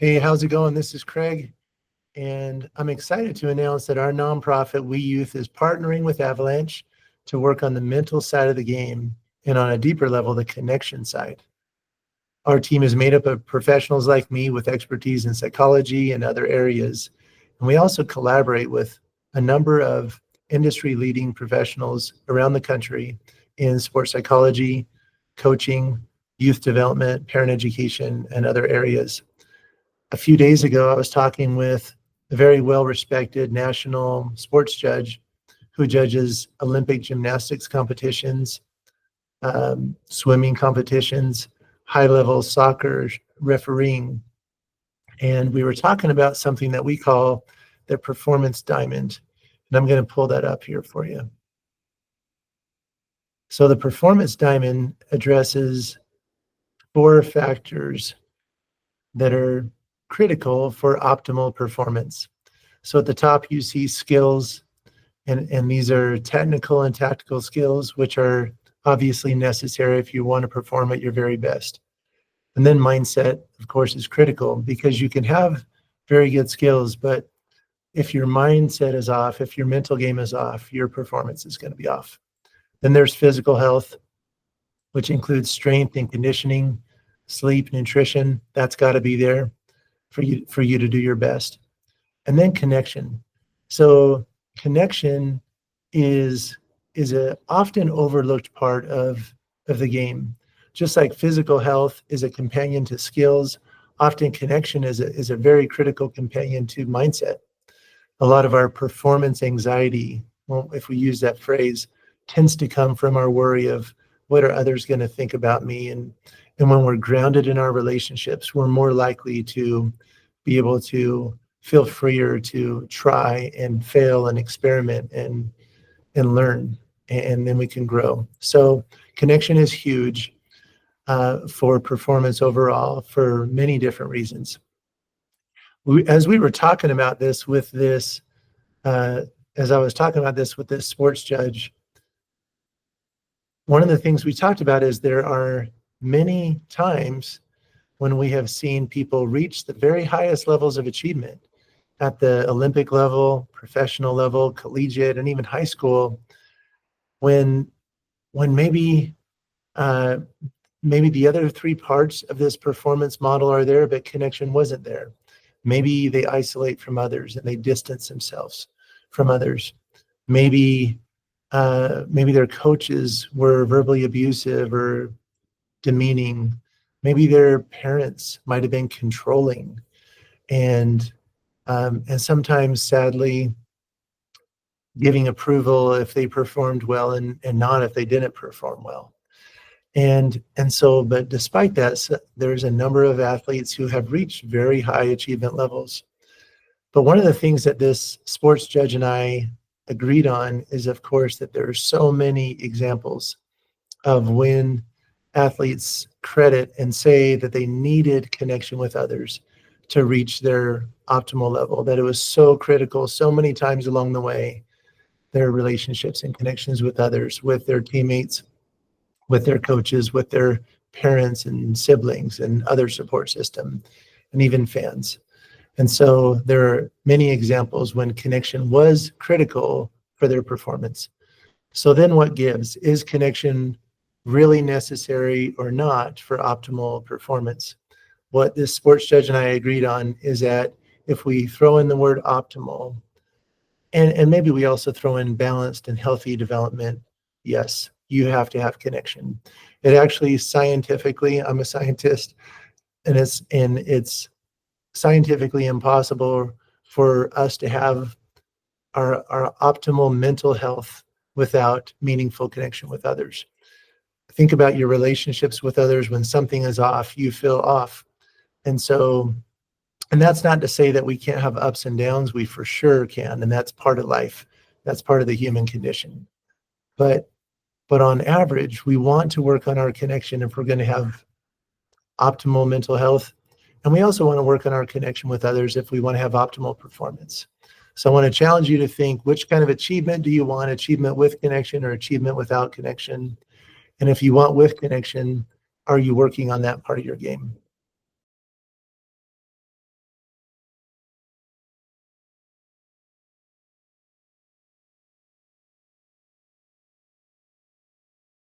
Hey, how's it going? This is Kreg, and I'm excited to announce that our nonprofit WeYouth is partnering with Avalanche to work on the mental side of the game and on a deeper level, the connection side. Our team is made up of professionals like me with expertise in psychology and other areas, and we also collaborate with a number of industry-leading professionals around the country in sports psychology, coaching, youth development, parent education, and other areas. A few days ago, I was talking with a very well-respected national sports judge who judges Olympic gymnastics competitions, swimming competitions, high-level soccer refereeing. And we were talking about something that we call the performance diamond. And I'm going to pull that up here for you. So the performance diamond addresses 4 factors that are critical for optimal performance. So at the top, you see skills, and these are technical and tactical skills, which are obviously necessary if you want to perform at your very best. And then mindset, of course, is critical because you can have very good skills, but if your mindset is off, if your mental game is off, your performance is going to be off. Then there's physical health, which includes strength and conditioning, sleep, nutrition. That's got to be there for you to do your best. And then connection. So connection is a often overlooked part of the game. Just like physical health is a companion to skills, often connection is a very critical companion to mindset. A lot of our performance anxiety, well, if we use that phrase, tends to come from our worry of what are others going to think about me. And when we're grounded in our relationships, we're more likely to be able to feel freer to try and fail and experiment and learn, and then we can grow. So connection is huge for performance overall for many different reasons. As we were talking about this with this, as I was talking about this with this sports judge, one of the things we talked about is there are many times when we have seen people reach the very highest levels of achievement at the Olympic level, professional level, collegiate, and even high school, when maybe the other 3 parts of this performance model are there, but connection wasn't there. Maybe they isolate from others and they distance themselves from others. Maybe their coaches were verbally abusive or demeaning. Maybe their parents might have been controlling, and sometimes, sadly, giving approval if they performed well and not if they didn't perform well. But despite that, there's a number of athletes who have reached very high achievement levels. But one of the things that this sports judge and I agreed on is, of course, that there are so many examples of when athletes credit and say that they needed connection with others to reach their optimal level, that it was so critical so many times along the way, their relationships and connections with others, with their teammates, with their coaches, with their parents and siblings and other support system, and even fans. And so there are many examples when connection was critical for their performance. So then what gives? Is connection really necessary or not for optimal performance? What this sports judge and I agreed on is that if we throw in the word optimal, and maybe we also throw in balanced and healthy development, yes, you have to have connection. It actually scientifically, I'm a scientist, and it's scientifically impossible for us to have our optimal mental health without meaningful connection with others. Think about your relationships with others. When something is off, you feel off. And that's not to say that we can't have ups and downs. We for sure can, and that's part of life. That's part of the human condition. But on average, we want to work on our connection if we're going to have optimal mental health. And we also want to work on our connection with others if we want to have optimal performance. So I want to challenge you to think, which kind of achievement do you want? Achievement with connection or achievement without connection? And if you want with connection, are you working on that part of your game?